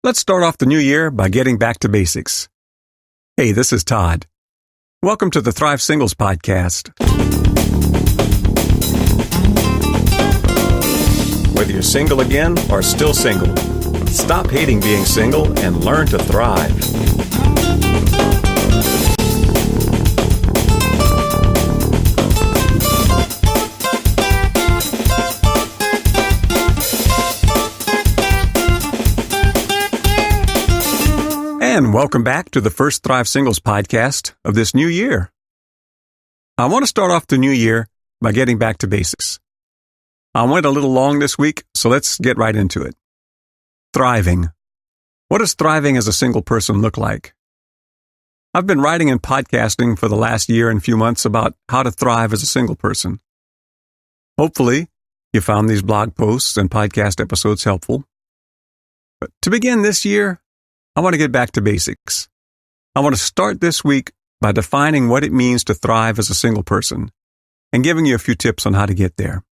Let's start off the new year by getting back to basics. Hey, this is Todd. Welcome to the Thrive Singles Podcast. Whether you're single again or still single, stop hating being single and learn to thrive. And welcome back to the first Thrive Singles podcast of this new year. I want to start off the new year by getting back to basics. I went a little long this week, so let's get right into it. Thriving. What does thriving as a single person look like? I've been writing and podcasting for the last year and few months about how to thrive as a single person. Hopefully, you found these blog posts and podcast episodes helpful. But to begin this year, I want to get back to basics. I want to start this week by defining what it means to thrive as a single person and giving you a few tips on how to get there.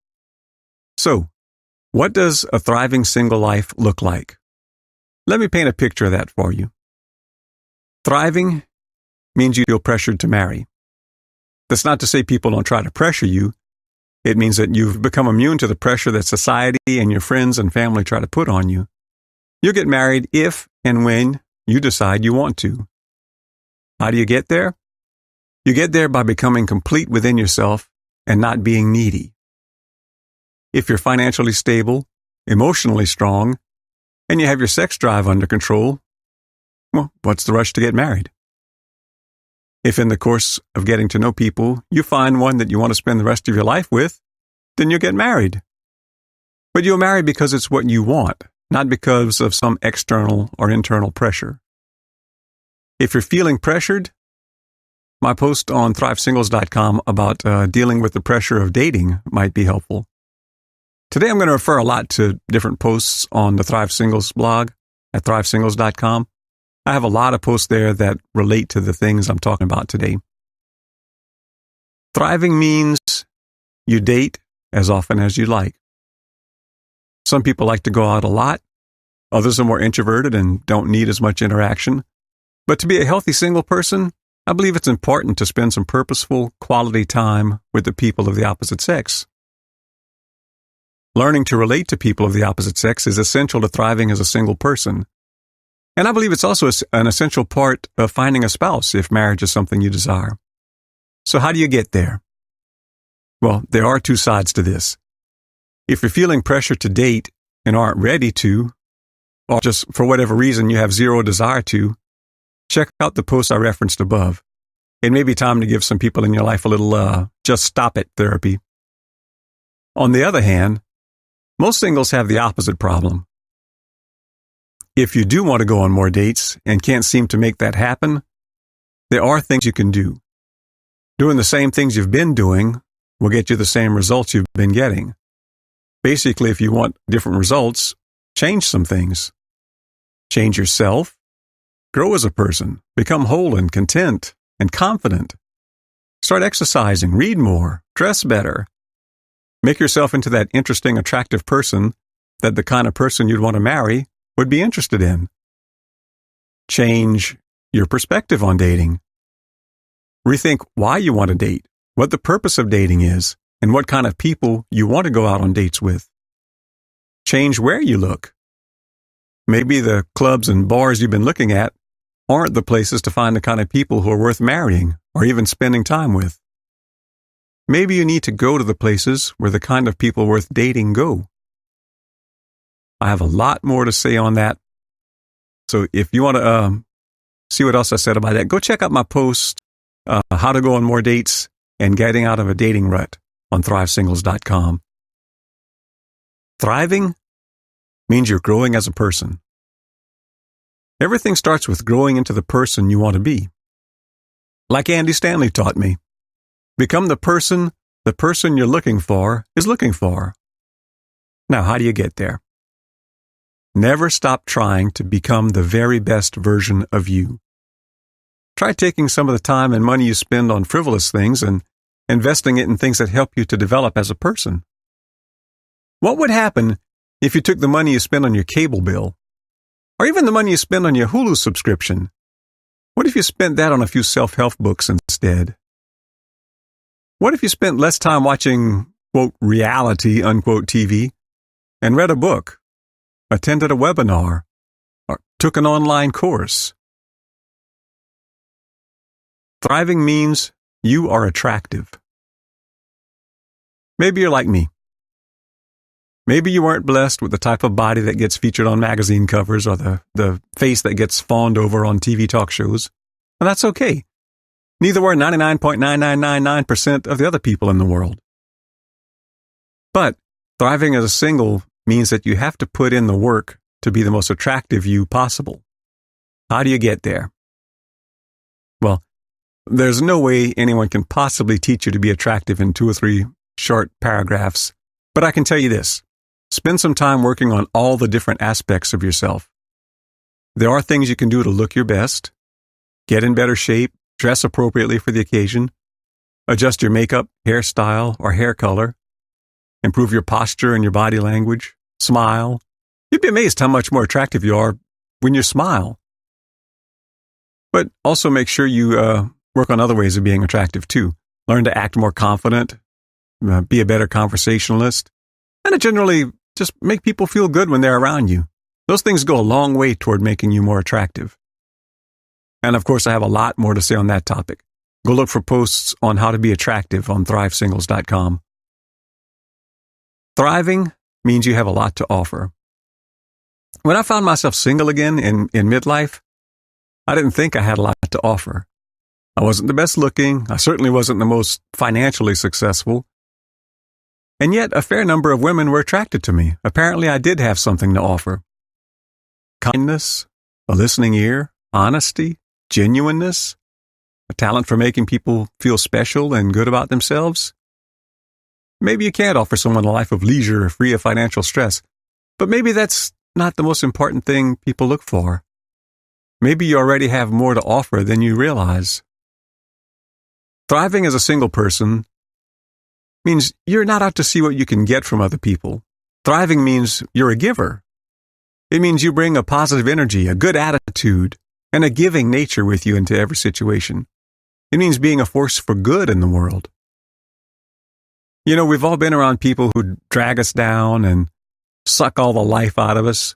So, what does a thriving single life look like? Let me paint a picture of that for you. Thriving means you feel pressured to marry. That's not to say people don't try to pressure you. It means that you've become immune to the pressure that society and your friends and family try to put on you. You'll get married if and when you decide you want to. How do you get there? You get there by becoming complete within yourself and not being needy. If you're financially stable, emotionally strong, and you have your sex drive under control, well, what's the rush to get married? If in the course of getting to know people, you find one that you want to spend the rest of your life with, then you'll get married. But you'll marry because it's what you want, not because of some external or internal pressure. If you're feeling pressured, my post on thrivesingles.com about dealing with the pressure of dating might be helpful. Today I'm going to refer a lot to different posts on the Thrive Singles blog at thrivesingles.com. I have a lot of posts there that relate to the things I'm talking about today. Thriving means you date as often as you like. Some people like to go out a lot. Others are more introverted and don't need as much interaction. But to be a healthy single person, I believe it's important to spend some purposeful, quality time with the people of the opposite sex. Learning to relate to people of the opposite sex is essential to thriving as a single person. And I believe it's also an essential part of finding a spouse if marriage is something you desire. So how do you get there? Well, there are two sides to this. If you're feeling pressure to date and aren't ready to, or just for whatever reason you have zero desire to, check out the post I referenced above. It may be time to give some people in your life a little just stop it therapy. On the other hand, most singles have the opposite problem. If you do want to go on more dates and can't seem to make that happen, there are things you can do. Doing the same things you've been doing will get you the same results you've been getting. Basically, if you want different results, change some things. Change yourself. Grow as a person. Become whole and content and confident. Start exercising. Read more. Dress better. Make yourself into that interesting, attractive person that the kind of person you'd want to marry would be interested in. Change your perspective on dating. Rethink why you want to date, what the purpose of dating is, and what kind of people you want to go out on dates with. Change where you look. Maybe the clubs and bars you've been looking at aren't the places to find the kind of people who are worth marrying or even spending time with. Maybe you need to go to the places where the kind of people worth dating go. I have a lot more to say on that. So if you want to see what else I said about that, go check out my post, How to Go on More Dates and Getting Out of a Dating Rut on thrivesingles.com. Thriving means you're growing as a person. Everything starts with growing into the person you want to be. Like Andy Stanley taught me, become the person you're looking for is looking for. Now, how do you get there? Never stop trying to become the very best version of you. Try taking some of the time and money you spend on frivolous things and investing it in things that help you to develop as a person. What would happen if you took the money you spend on your cable bill Or even the money you spend on your Hulu subscription. What if you spent that on a few self-help books instead? What if you spent less time watching, quote, reality, unquote, TV, and read a book, attended a webinar, or took an online course? Thriving means you are attractive. Maybe you're like me. Maybe you weren't blessed with the type of body that gets featured on magazine covers or the face that gets fawned over on TV talk shows. And that's okay. Neither were 99.9999% of the other people in the world. But thriving as a single means that you have to put in the work to be the most attractive you possible. How do you get there? Well, there's no way anyone can possibly teach you to be attractive in 2 or 3 short paragraphs. But I can tell you this. Spend some time working on all the different aspects of yourself. There are things you can do to look your best, get in better shape, dress appropriately for the occasion, adjust your makeup, hairstyle, or hair color, improve your posture and your body language, smile. You'd be amazed how much more attractive you are when you smile. But also make sure you work on other ways of being attractive too. Learn to act more confident, be a better conversationalist, and to generally just make people feel good when they're around you. Those things go a long way toward making you more attractive. And of course, I have a lot more to say on that topic. Go look for posts on how to be attractive on thrivesingles.com. Thriving means you have a lot to offer. When I found myself single again in midlife, I didn't think I had a lot to offer. I wasn't the best looking. I certainly wasn't the most financially successful. And yet, a fair number of women were attracted to me. Apparently, I did have something to offer. Kindness, a listening ear, honesty, genuineness, a talent for making people feel special and good about themselves. Maybe you can't offer someone a life of leisure free of financial stress, but maybe that's not the most important thing people look for. Maybe you already have more to offer than you realize. Thriving as a single person means you're not out to see what you can get from other people. Thriving means you're a giver. It means you bring a positive energy, a good attitude, and a giving nature with you into every situation. It means being a force for good in the world. You know, we've all been around people who drag us down and suck all the life out of us.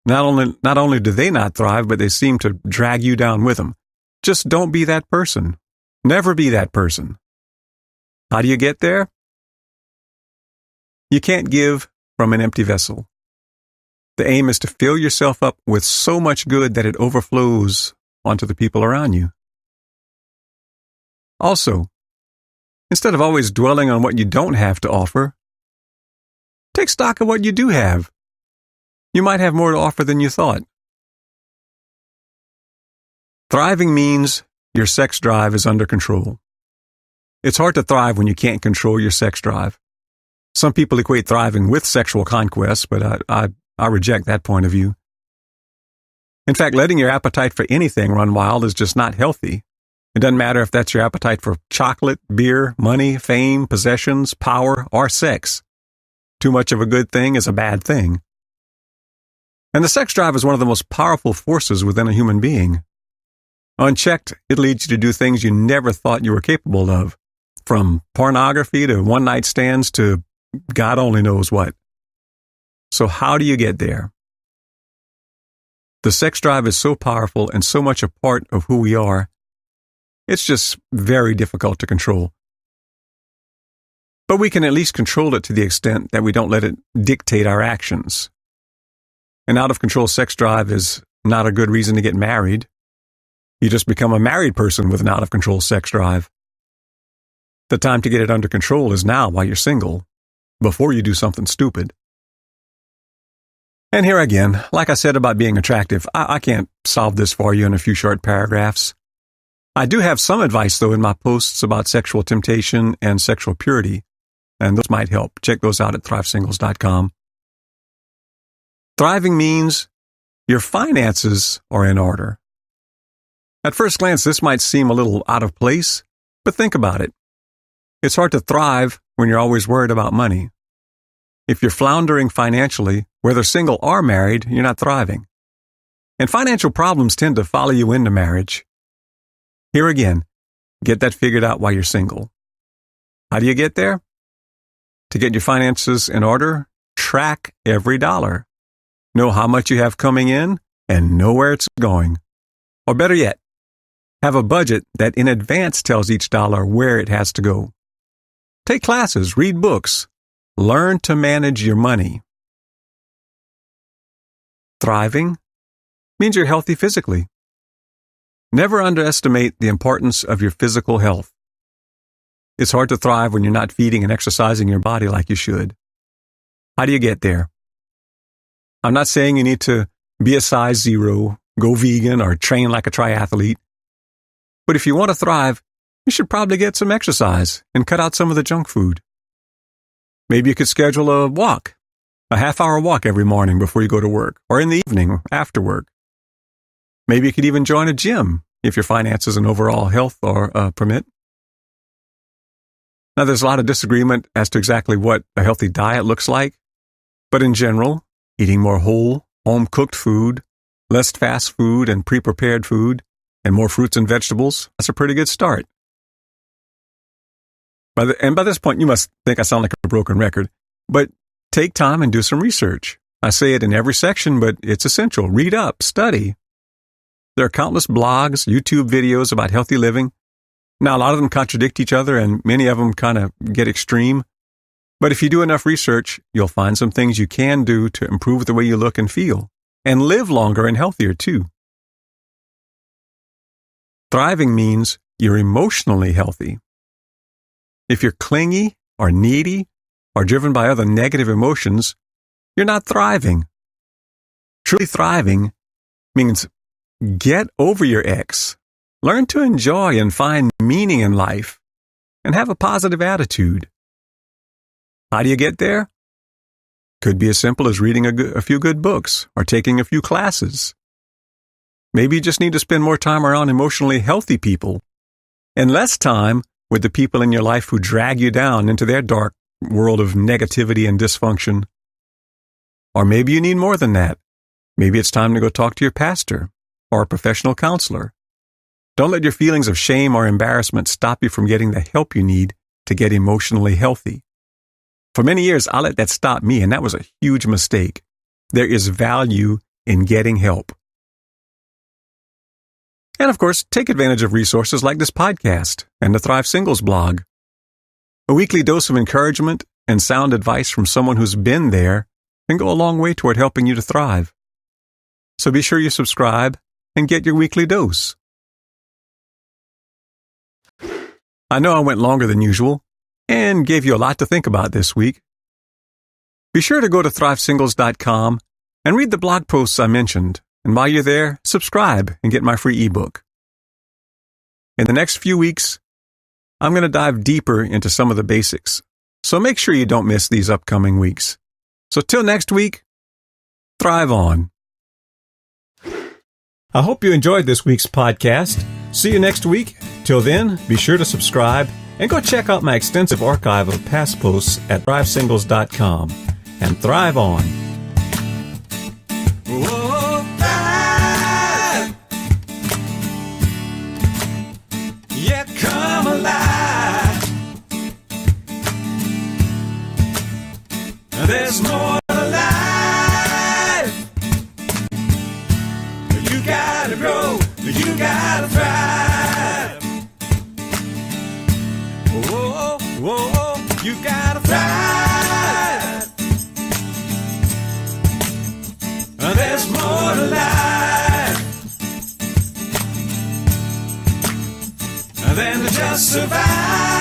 Not only do they not thrive, but they seem to drag you down with them. Just don't be that person. Never be that person. How do you get there? You can't give from an empty vessel. The aim is to fill yourself up with so much good that it overflows onto the people around you. Also, instead of always dwelling on what you don't have to offer, take stock of what you do have. You might have more to offer than you thought. Thriving means your sex drive is under control. It's hard to thrive when you can't control your sex drive. Some people equate thriving with sexual conquest, but I reject that point of view. In fact, letting your appetite for anything run wild is just not healthy. It doesn't matter if that's your appetite for chocolate, beer, money, fame, possessions, power, or sex. Too much of a good thing is a bad thing. And the sex drive is one of the most powerful forces within a human being. Unchecked, it leads you to do things you never thought you were capable of, from pornography to one-night stands to God only knows what. So how do you get there? The sex drive is so powerful and so much a part of who we are, it's just very difficult to control. But we can at least control it to the extent that we don't let it dictate our actions. An out-of-control sex drive is not a good reason to get married. You just become a married person with an out-of-control sex drive. The time to get it under control is now while you're single, before you do something stupid. And here again, like I said about being attractive, I can't solve this for you in a few short paragraphs. I do have some advice, though, in my posts about sexual temptation and sexual purity, and those might help. Check those out at thrivesingles.com. Thriving means your finances are in order. At first glance, this might seem a little out of place, but think about it. It's hard to thrive when you're always worried about money. If you're floundering financially, whether single or married, you're not thriving. And financial problems tend to follow you into marriage. Here again, get that figured out while you're single. How do you get there? To get your finances in order, track every dollar. Know how much you have coming in and know where it's going. Or better yet, have a budget that in advance tells each dollar where it has to go. Take classes, read books, learn to manage your money. Thriving means you're healthy physically. Never underestimate the importance of your physical health. It's hard to thrive when you're not feeding and exercising your body like you should. How do you get there? I'm not saying you need to be a size 0, go vegan, or train like a triathlete. But if you want to thrive, you should probably get some exercise and cut out some of the junk food. Maybe you could schedule a walk, a half-hour walk every morning before you go to work, or in the evening after work. Maybe you could even join a gym if your finances and overall health permit. Now, there's a lot of disagreement as to exactly what a healthy diet looks like, but in general, eating more whole, home-cooked food, less fast food and pre-prepared food, and more fruits and vegetables, that's a pretty good start. By this point, you must think I sound like a broken record, but take time and do some research. I say it in every section, but it's essential. Read up, study. There are countless blogs, YouTube videos about healthy living. Now, a lot of them contradict each other, and many of them kind of get extreme. But if you do enough research, you'll find some things you can do to improve the way you look and feel, and live longer and healthier too. Thriving means you're emotionally healthy. If you're clingy or needy or driven by other negative emotions, you're not thriving. Truly thriving means get over your ex, learn to enjoy and find meaning in life, and have a positive attitude. How do you get there? Could be as simple as reading a few good books or taking a few classes. Maybe you just need to spend more time around emotionally healthy people and less time with the people in your life who drag you down into their dark world of negativity and dysfunction. Or maybe you need more than that. Maybe it's time to go talk to your pastor or a professional counselor. Don't let your feelings of shame or embarrassment stop you from getting the help you need to get emotionally healthy. For many years, I let that stop me, and that was a huge mistake. There is value in getting help. And of course, take advantage of resources like this podcast and the Thrive Singles blog. A weekly dose of encouragement and sound advice from someone who's been there can go a long way toward helping you to thrive. So be sure you subscribe and get your weekly dose. I know I went longer than usual and gave you a lot to think about this week. Be sure to go to thrivesingles.com and read the blog posts I mentioned. And while you're there, subscribe and get my free ebook. In the next few weeks, I'm going to dive deeper into some of the basics. So make sure you don't miss these upcoming weeks. So till next week, thrive on. I hope you enjoyed this week's podcast. See you next week. Till then, be sure to subscribe and go check out my extensive archive of past posts at thrivesingles.com. And thrive on. Oh, thrive. Yeah, come alive. There's more to life. You gotta grow, you gotta thrive. Whoa, whoa, you gotta thrive. There's more to life than to just survive.